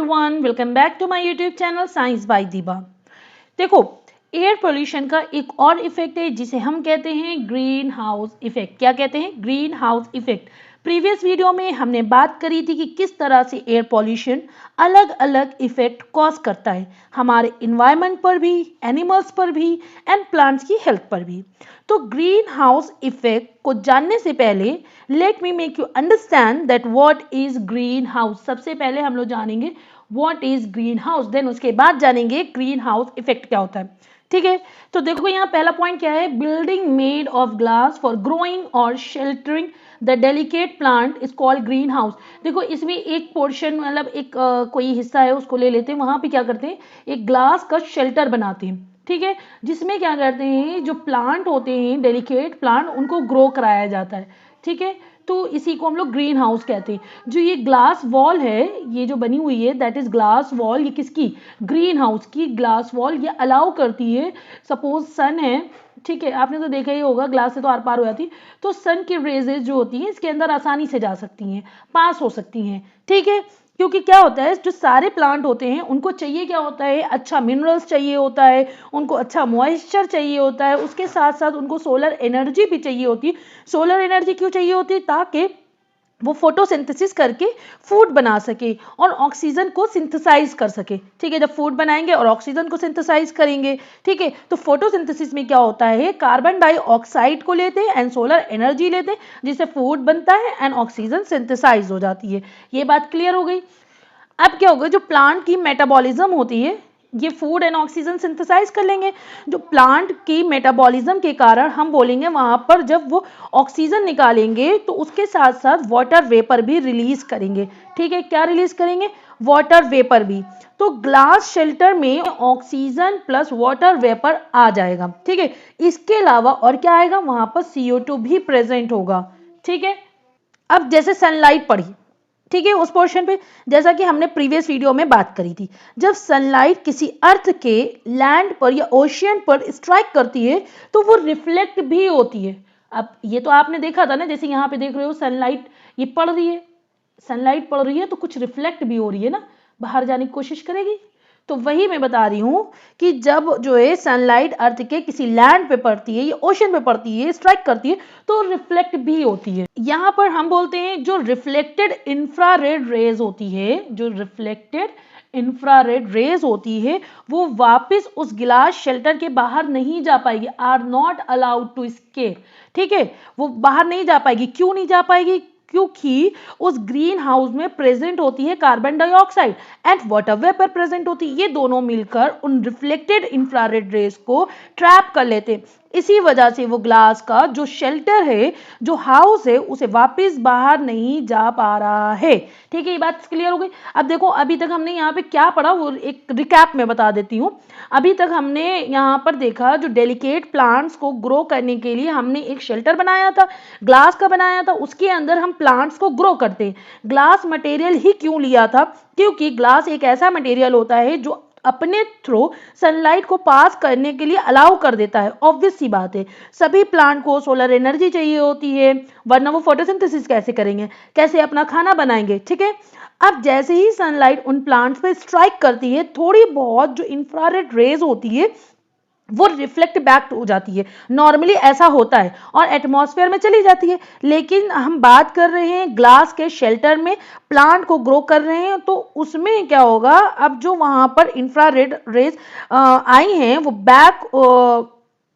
everyone, welcome back to my YouTube channel Science by दीबा। देखो, air pollution का एक और इफेक्ट है जिसे हम कहते हैं ग्रीन हाउस इफेक्ट। क्या कहते हैं? Green house effect. Previous video में हमने बात करी थी कि किस तरह से एयर पोल्यूशन अलग अलग इफेक्ट कॉज करता है हमारे इन्वायरमेंट पर भी, एनिमल्स पर भी एंड प्लांट्स की हेल्थ पर भी। तो ग्रीन हाउस इफेक्ट को जानने से पहले let me make you understand that what is greenhouse. सबसे पहले हम लोग जानेंगे what is greenhouse, then उसके बाद जानेंगे ग्रीन हाउस इफेक्ट क्या होता है। ठीक है, तो देखो यहाँ पहला पॉइंट क्या है? Building made of glass for growing और sheltering the delicate plant is called green house. देखो इसमें एक पोर्शन मतलब एक कोई हिस्सा है उसको ले लेते हैं, वहां पे क्या करते हैं एक ग्लास का शेल्टर बनाते हैं। ठीक है, जिसमें क्या करते हैं जो प्लांट होते हैं डेलिकेट प्लांट उनको ग्रो कराया जाता है। ठीक है, तो इसी को हम लोग ग्रीन हाउस कहते हैं। जो ये ग्लास वॉल है ये जो बनी हुई है दैट इज ग्लास वॉल, ये किसकी? ग्रीन हाउस की ग्लास वॉल। ये अलाउ करती है, सपोज सन है, ठीक है, आपने तो देखा ही होगा ग्लास से तो आर पार हो जाती, तो सन की रेजेस जो होती हैं इसके अंदर आसानी से जा सकती हैं, पास हो सकती हैं। ठीक है, क्योंकि क्या होता है जो सारे प्लांट होते हैं उनको चाहिए क्या होता है? अच्छा मिनरल्स चाहिए होता है, उनको अच्छा मॉइस्चर चाहिए होता है, उसके साथ साथ उनको सोलर एनर्जी भी चाहिए होती है। सोलर एनर्जी क्यों चाहिए होती है? ताकि वो फोटोसिंथेसिस करके फूड बना सके और ऑक्सीजन को सिंथेसाइज कर सके। ठीक है, जब फूड बनाएंगे और ऑक्सीजन को सिंथेसाइज करेंगे, ठीक है, तो फोटोसिंथेसिस में क्या होता है कार्बन डाइऑक्साइड को लेते हैं एंड सोलर एनर्जी लेते हैं जिससे फूड बनता है एंड ऑक्सीजन सिंथेसाइज हो जाती है। ये बात क्लियर हो गई। अब क्या होगा, जो प्लांट की मेटाबॉलिज्म होती है ये फूड एंड ऑक्सीजन सिंथेसाइज कर लेंगे। जो प्लांट की मेटाबॉलिज्म के कारण हम बोलेंगे वहां पर जब वो ऑक्सीजन निकालेंगे तो उसके साथ साथ वाटर वेपर भी रिलीज करेंगे। ठीक है, क्या रिलीज करेंगे? वाटर वेपर भी। तो ग्लास शेल्टर में ऑक्सीजन प्लस वाटर वेपर आ जाएगा। ठीक है, इसके अलावा और क्या आएगा? वहां पर CO2 भी प्रेजेंट होगा। ठीक है, अब जैसे सनलाइट पड़ी, ठीक है, उस पोर्शन पे जैसा कि हमने प्रीवियस वीडियो में बात करी थी, जब सनलाइट किसी अर्थ के लैंड पर या ओशियन पर स्ट्राइक करती है तो वो रिफ्लेक्ट भी होती है। अब ये तो आपने देखा था ना, जैसे यहाँ पे देख रहे हो सनलाइट ये पड़ रही है, सनलाइट पड़ रही है तो कुछ रिफ्लेक्ट भी हो रही है ना, बाहर जाने की कोशिश करेगी। तो वही मैं बता रही हूं कि जब जो है सनलाइट अर्थ के किसी लैंड पे पड़ती है या ओशन पे पड़ती है, स्ट्राइक करती है, तो रिफ्लेक्ट भी होती है। यहां पर हम बोलते हैं जो रिफ्लेक्टेड इंफ्रारेड रेज होती है, जो रिफ्लेक्टेड इंफ्रारेड रेज होती है वो वापस उस गिलास शेल्टर के बाहर नहीं जा पाएगी, are not allowed to escape. ठीक है, वो बाहर नहीं जा पाएगी। क्यों नहीं जा पाएगी? क्योंकि उस ग्रीन हाउस में प्रेजेंट होती है carbon dioxide and water vapour present होती है। ये दोनों मिलकर उन रिफ्लेक्टेड इंफ्रारेड रेज को ट्रैप कर लेते हैं। इसी वजह से वो ग्लास का जो शेल्टर है, जो हाउस है, उसे वापस बाहर नहीं जा पा रहा है। ठीक है, ये बात क्लियर हो गई। अब देखो अभी तक हमने यहाँ पे क्या पढ़ा वो एक रिकैप में बता देती हूँ। अभी तक हमने यहाँ पर देखा जो डेलिकेट प्लांट्स को ग्रो करने के लिए हमने एक शेल्टर बनाया था, ग्लास का बनाया था, उसके अंदर हम प्लांट्स को ग्रो करते हैं। ग्लास मटेरियल ही क्यों लिया था? क्योंकि ग्लास एक ऐसा मटेरियल होता है जो अपने थ्रू सनलाइट को पास करने के लिए अलाउ कर देता है। ऑब्वियस सी बात है, सभी प्लांट को सोलर एनर्जी चाहिए होती है, वरना वो फोटोसिंथेसिस कैसे करेंगे, कैसे अपना खाना बनाएंगे। ठीक है, अब जैसे ही सनलाइट उन प्लांट्स पे स्ट्राइक करती है, थोड़ी बहुत जो इंफ्रारेड रेज होती है वो रिफ्लेक्ट बैक हो जाती है। नॉर्मली ऐसा होता है और एटमॉस्फेयर में चली जाती है, लेकिन हम बात कर रहे हैं ग्लास के शेल्टर में प्लांट को ग्रो कर रहे हैं, तो उसमें क्या होगा, अब जो वहां पर इंफ्रारेड रेज आई हैं वो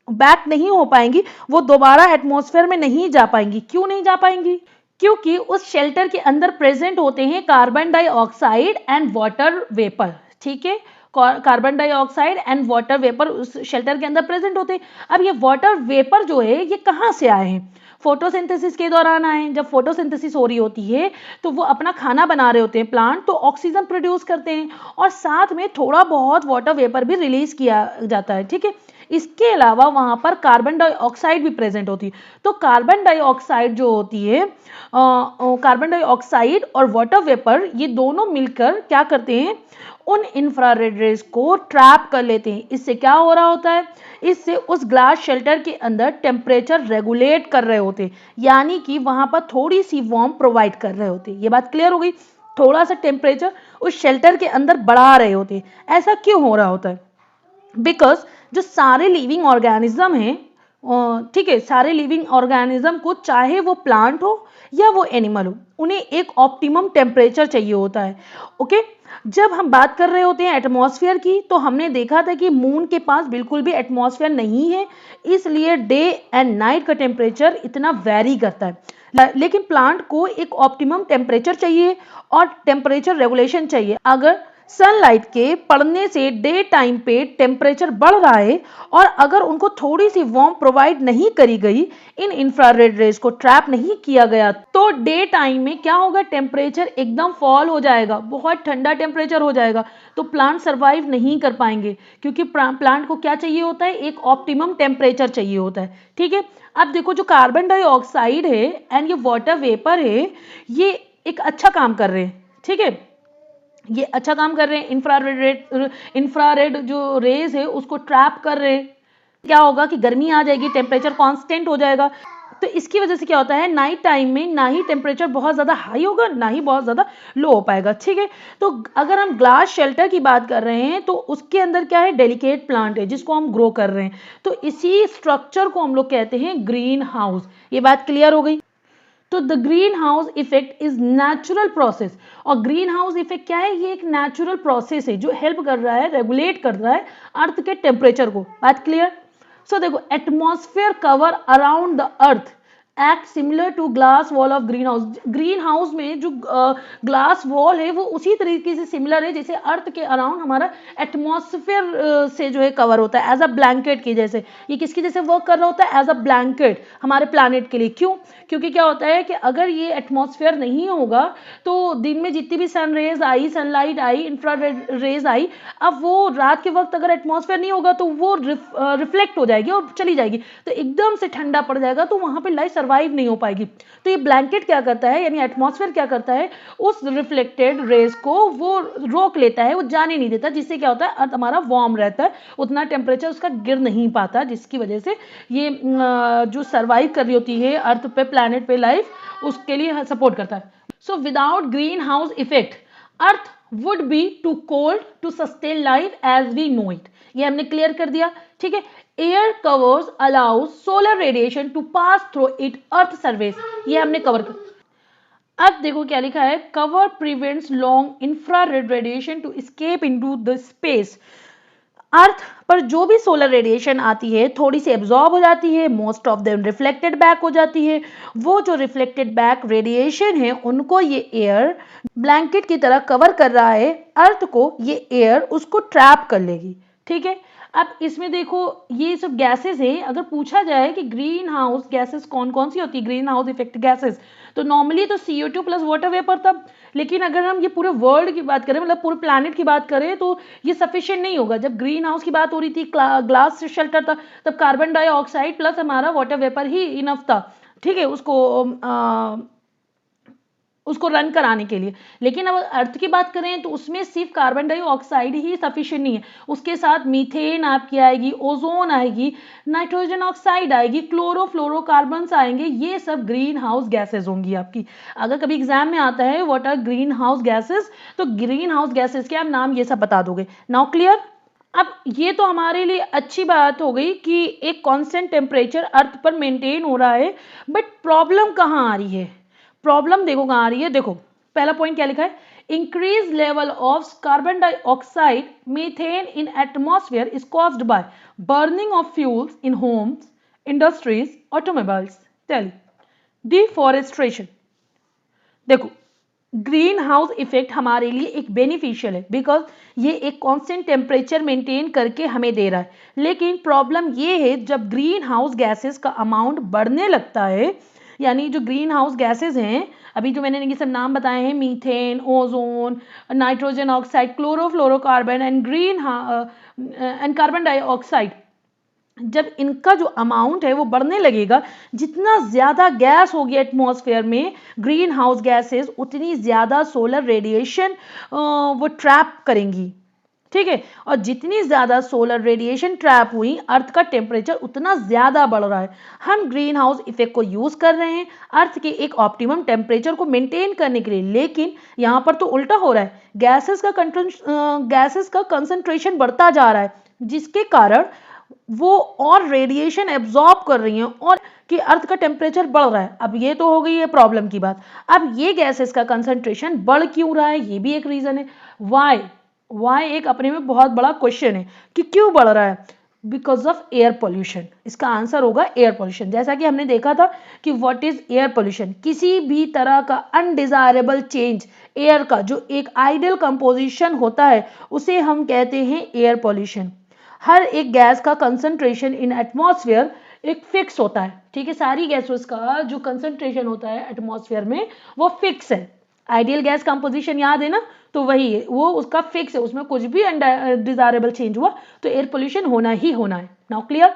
बैक नहीं हो पाएंगी, वो दोबारा एटमॉस्फेयर में नहीं जा पाएंगी। क्यों नहीं जा पाएंगी? क्योंकि उस शेल्टर के अंदर प्रेजेंट होते हैं carbon dioxide and water vapour. ठीक है, carbon dioxide and water vapour उस शेल्टर के अंदर प्रेजेंट होते हैं। अब ये वाटर वेपर जो है ये कहाँ से आए हैं? फोटोसिंथेसिस के दौरान आए हैं। जब फोटोसिंथेसिस हो रही होती है तो वो अपना खाना बना रहे होते हैं प्लांट, तो ऑक्सीजन प्रोड्यूस करते हैं और साथ में थोड़ा बहुत वाटर वेपर भी रिलीज किया जाता है। ठीक है, इसके अलावा वहां पर कार्बन डाइऑक्साइड भी प्रेजेंट होती है। तो कार्बन डाइऑक्साइड जो होती है, कार्बन डाइऑक्साइड और वाटर वेपर ये दोनों मिलकर क्या करते हैं, उन इंफ्रारेड रेज को ट्रैप कर लेते हैं। इससे क्या हो रहा होता है, इससे उस ग्लास शेल्टर के अंदर टेम्परेचर रेगुलेट कर रहे होते हैं, यानी कि वहां पर थोड़ी सी वार्म प्रोवाइड कर रहे होते हैं। ये बात क्लियर हो गई। थोड़ा सा टेम्परेचर उस शेल्टर के अंदर बढ़ा रहे होते हैं। ऐसा क्यों हो रहा होता है? बिकॉज जो सारे लिविंग ऑर्गेनिज्म हैं, ठीक है, सारे लिविंग ऑर्गेनिज्म को, चाहे वो प्लांट हो या वो एनिमल हो, उन्हें एक ऑप्टिमम टेम्परेचर चाहिए होता है। ओके, जब हम बात कर रहे होते हैं एटमॉस्फेयर की, तो हमने देखा था कि मून के पास बिल्कुल भी एटमॉस्फेयर नहीं है, इसलिए डे एंड नाइट का टेम्परेचर इतना वेरी करता है। लेकिन प्लांट को एक ऑप्टिमम टेम्परेचर चाहिए और टेम्परेचर रेगुलेशन चाहिए। अगर सनलाइट के पड़ने से डे टाइम पे टेम्परेचर बढ़ रहा है और अगर उनको थोड़ी सी वार्म प्रोवाइड नहीं करी गई, इन इंफ्रारेड रेज को ट्रैप नहीं किया गया, तो डे टाइम में क्या होगा, टेम्परेचर एकदम फॉल हो जाएगा, बहुत ठंडा टेम्परेचर हो जाएगा, तो प्लांट सर्वाइव नहीं कर पाएंगे, क्योंकि प्लांट को क्या चाहिए होता है, एक ऑप्टिमम टेम्परेचर चाहिए होता है। ठीक है, अब देखो जो कार्बन डाइऑक्साइड है एंड ये वाटर वेपर है, ये एक अच्छा काम कर रहे हैं। ठीक है, ये अच्छा काम कर रहे हैं, इंफ्रारेड जो रेज है उसको ट्रैप कर रहे हैं। क्या होगा कि गर्मी आ जाएगी, टेम्परेचर कांस्टेंट हो जाएगा, तो इसकी वजह से क्या होता है, नाइट टाइम में ना ही टेम्परेचर बहुत ज़्यादा हाई होगा ना ही बहुत ज़्यादा लो हो पाएगा। ठीक है, तो अगर हम ग्लास शेल्टर की बात कर रहे हैं तो उसके अंदर क्या है, डेलिकेट प्लांट है जिसको हम ग्रो कर रहे हैं, तो इसी स्ट्रक्चर को हम लोग कहते हैं ग्रीन हाउस। ये बात क्लियर हो गई? तो the green house effect is natural process, और ग्रीन हाउस इफेक्ट क्या है, ये एक नेचुरल प्रोसेस है जो हेल्प कर रहा है, रेगुलेट कर रहा है अर्थ के टेम्परेचर को। बात क्लियर? सो देखो, atmosphere cover around the earth act similar to glass wall of greenhouse. Greenhouse में जो ग्लास वॉल है वो उसी तरीके से सिमिलर है जैसे अर्थ के अराउंड हमारा एटमॉस्फेयर से जो है कवर होता है, एज अ ब्लैंकेट की जैसे। ये किसकी जैसे वर्क कर रहा होता है, एज अ ब्लैंकेट हमारे प्लानिट के लिए। क्यों? क्योंकि क्या होता है कि अगर ये एटमॉस्फेयर नहीं होगा तो दिन में जितनी भी सन रेज आई, सनलाइट आई, इंफ्रारेड रेज आई, अब वो रात के वक्त अगर एटमॉस्फेयर नहीं होगा तो वो रिफ्लेक्ट हो जाएगी और चली जाएगी, तो एकदम से ठंडा पड़ जाएगा, तो वहां पे लाइफ सर्वाइव नहीं हो पाएगी। तो ये ब्लैंकेट क्या करता है, यानी एटमॉस्फेयर क्या करता है, उस रिफ्लेक्टेड रेज को वो रोक लेता है, वो जाने नहीं देता, जिससे क्या होता है, अर्थ हमारा वार्म रहता है, उतना टेम्परेचर उसका गिर नहीं पाता, जिसकी वजह से ये जो सर्वाइव कर रही होती है अर्थ पे, प्लैनेट पे लाइफ, उसके लिए सपोर्ट करता है। So without green house effect earth would be too cold to sustain life as we know it. ये हमने क्लियर कर दिया। ठीक है, air covers allows solar radiation to pass through it earth surface, ये हमने कवर कर। अब देखो क्या लिखा है, cover prevents long infrared radiation to escape into the space. Earth पर जो भी सोलर रेडिएशन आती है थोड़ी सी एब्जॉर्ब हो जाती है, most of them reflected back हो जाती है। वो जो रिफ्लेक्टेड बैक रेडिएशन है उनको ये एयर ब्लैंकेट की तरह कवर कर रहा है, अर्थ को ये एयर उसको ट्रैप कर लेगी। ठीक है, अब इसमें देखो ये सब गैसेस है, अगर पूछा जाए कि ग्रीन हाउस गैसेस कौन कौन सी होती है, ग्रीन हाउस इफेक्ट गैसेस, तो नॉर्मली तो CO2 प्लस वाटर वेपर तब, लेकिन अगर हम ये पूरे वर्ल्ड की बात करें, मतलब पूरे प्लैनेट की बात करें, तो ये सफिशिएंट नहीं होगा। जब ग्रीन हाउस की बात हो रही थी, ग्लास शेल्टर था, तब कार्बन डाइऑक्साइड प्लस हमारा वाटर वेपर ही इनफ था। ठीक है, उसको रन कराने के लिए। लेकिन अब अर्थ की बात करें तो उसमें सिर्फ कार्बन डाइऑक्साइड ही सफिशिएंट नहीं है, उसके साथ मीथेन आपकी आएगी, ओजोन आएगी, नाइट्रोजन ऑक्साइड आएगी, क्लोरोफ्लोरोकार्बन्स आएंगे, ये सब ग्रीन हाउस गैसेज होंगी आपकी। अगर कभी एग्जाम में आता है what are greenhouse gases, तो ग्रीन हाउस गैसेज के आप नाम ये सब बता दोगे। Now clear? अब ये तो हमारे लिए अच्छी बात हो गई कि एक कांस्टेंट टेम्परेचर अर्थ पर मेंटेन हो रहा है, बट प्रॉब्लम कहाँ आ रही है? प्रॉब्लम देखो कहाँ आ रही है। देखो पहला पॉइंट क्या लिखा है, increase level of carbon dioxide methane in atmosphere is caused by burning of fuels in homes, industries, automobiles, telly, deforestation. देखो ग्रीन हाउस इफेक्ट हमारे लिए एक बेनिफिशियल है, बिकॉज ये एक कांस्टेंट टेम्परेचर मेंटेन करके हमें दे रहा है। लेकिन प्रॉब्लम ये है, जब ग्रीन हाउस गैसेस का अमाउंट बढ़ने लगता है, यानी जो ग्रीन हाउस गैसेस हैं, अभी जो मैंने ये सब नाम बताए हैं, methane, ozone, nitrogen oxide, chlorofluorocarbon and carbon dioxide, जब इनका जो अमाउंट है वो बढ़ने लगेगा, जितना ज़्यादा गैस होगी एटमॉस्फेयर में ग्रीन हाउस गैसेस, उतनी ज़्यादा सोलर रेडिएशन वो ट्रैप करेंगी। ठीक है। और जितनी ज़्यादा सोलर रेडिएशन ट्रैप हुई, अर्थ का टेम्परेचर उतना ज़्यादा बढ़ रहा है। हम ग्रीन हाउस इफेक्ट को यूज़ कर रहे हैं अर्थ के एक ऑप्टिमम टेम्परेचर को मेंटेन करने के लिए, लेकिन यहाँ पर तो उल्टा हो रहा है। गैसेस का कंसंट्रेशन बढ़ता जा रहा है, जिसके कारण वो और रेडिएशन एब्जॉर्ब कर रही हैं और कि अर्थ का टेम्परेचर बढ़ रहा है। अब ये तो हो गई है प्रॉब्लम की बात। अब ये गैसेस का कंसंट्रेशन बढ़ क्यों रहा है, ये भी एक रीज़न है। वाई एक अपने में बहुत बड़ा क्वेश्चन है कि क्यों बढ़ रहा है। Because of air pollution. इसका आंसर होगा एयर पोल्यूशन। जैसा कि हमने देखा था कि व्हाट इज एयर पोल्यूशन, किसी भी तरह का अनडिजायरेबल चेंज एयर का जो एक आइडियल कंपोजिशन होता है उसे हम कहते हैं एयर पोल्यूशन। हर एक गैस का कंसंट्रेशन इन एटमॉस्फेयर एक फिक्स होता है, ठीक है। सारी गैसेस का जो कंसंट्रेशन होता है एटमॉस्फेयर में वो फिक्स है। आइडियल गैस कंपोजिशन याद है ना, तो वही है, वो उसका फिक्स है, उसमें कुछ भी अनडिजायरेबल चेंज हुआ तो एयर पोल्यूशन होना ही होना है। Now clear.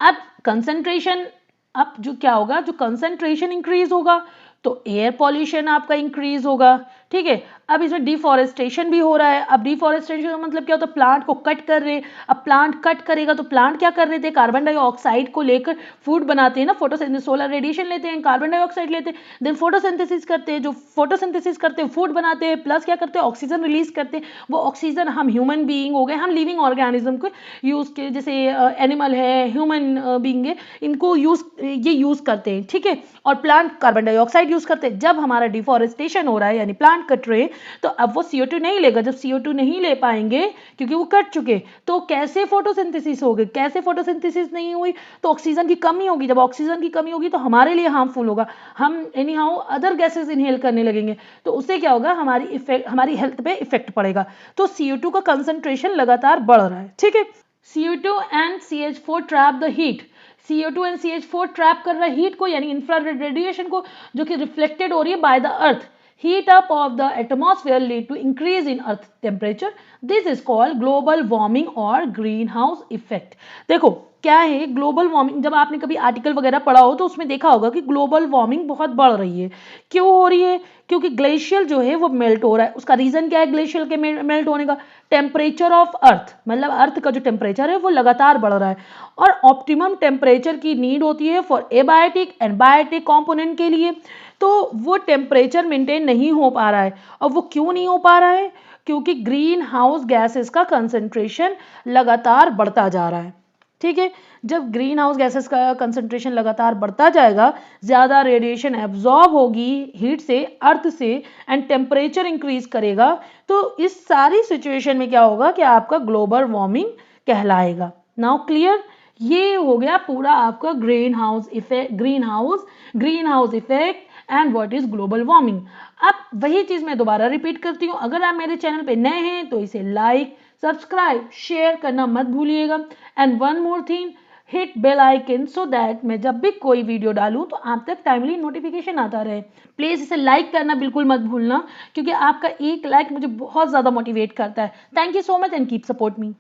अब कंसंट्रेशन, अब जो क्या होगा, जो कंसंट्रेशन इंक्रीज होगा तो एयर पॉल्यूशन आपका इंक्रीज होगा, ठीक है। अब इसमें डिफॉरेस्टेशन भी हो रहा है। अब डिफॉरेस्टेशन का मतलब क्या होता है, प्लांट को कट कर रहे हैं। अब प्लांट कट करेगा तो प्लांट क्या कर रहे थे, कार्बन डाइऑक्साइड को लेकर फूड बनाते हैं ना, फोटोसिंथेसिस, सोलर रेडिएशन लेते हैं, कार्बन डाइऑक्साइड लेते हैं, देन फोटोसिंथेसिस करते हैं। जो फोटोसिंथेसिस करते हैं फूड बनाते हैं, प्लस क्या करते हैं, ऑक्सीजन रिलीज करते हैं। वो ऑक्सीजन हम ह्यूमन बीइंग हो गए, हम लिविंग ऑर्गेनिज्म को यूज के, जैसे एनिमल है, ह्यूमन बीइंग है, इनको यूज करते हैं, ठीक है। और प्लांट कार्बन डाइऑक्साइड यूज करते हैं। जब हमारा डिफॉरेस्टेशन हो रहा है यानी प्लांट कट रहे हैं तो अब वो CO2 नहीं लेगा। जब CO2 नहीं ले पाएंगे क्योंकि वो कट चुके, तो कैसे फोटोसिंथेसिस होगी, कैसे फोटोसिंथेसिस नहीं हुई तो ऑक्सीजन की कमी होगी। जब ऑक्सीजन की कमी होगी तो हमारे लिए हार्मफुल होगा, हम any how other gases inhale करने लगेंगे, तो उससे क्या होगा, हमारी हेल्थ पे इफेक्ट पड़ेगा। तो CO2 का कंसंट्रेशन लगातार बढ़ रहा है, ठीक है। CO2 and CH4 trap the heat. CO2 and CH4 trap कर रहा है हीट को, यानी इंफ्रारेड रेडिएशन को, जो कि रिफ्लेक्टेड हो रही है by the earth. Heat up of the atmosphere lead to increase in earth temperature. This is called global warming or greenhouse effect. देखो क्या है ग्लोबल वार्मिंग, जब आपने कभी आर्टिकल वगैरह पढ़ा हो तो उसमें देखा होगा कि ग्लोबल वार्मिंग बहुत बढ़ रही है। क्यों हो रही है, क्योंकि ग्लेशियर जो है वो मेल्ट हो रहा है। उसका रीजन क्या है ग्लेशियर के मेल्ट होने का, टेम्परेचर ऑफ अर्थ, मतलब अर्थ का जो टेम्परेचर है वो लगातार बढ़ रहा है। और ऑप्टिमम टेम्परेचर की नीड होती है for abiotic and biotic component के लिए, तो वो टेम्परेचर मेंटेन नहीं हो पा रहा है। और वो क्यों नहीं हो पा रहा है, क्योंकि ग्रीन हाउस गैसेस का कंसंट्रेशन लगातार बढ़ता जा रहा है, ठीक है। जब ग्रीन हाउस गैसेस का कंसंट्रेशन लगातार बढ़ता जाएगा, ज़्यादा रेडिएशन एब्जॉर्ब होगी हीट से, अर्थ से, एंड टेम्परेचर इंक्रीज करेगा, तो इस सारी सिचुएशन में क्या होगा कि आपका ग्लोबल वार्मिंग कहलाएगा। Now clear. ये हो गया पूरा आपका green house effect and what is global warming. अब वही चीज मैं दोबारा रिपीट करती हूँ, अगर आप मेरे चैनल पे नए हैं तो इसे लाइक, सब्सक्राइब, शेयर करना मत भूलिएगा। And one more thing, hit bell icon so that मैं जब भी कोई वीडियो डालूं तो आप तक टाइमली नोटिफिकेशन आता रहे। प्लीज इसे लाइक करना बिल्कुल मत भूलना, क्योंकि आपका एक लाइक मुझे बहुत ज्यादा मोटिवेट करता है। Thank you so much and keep support me.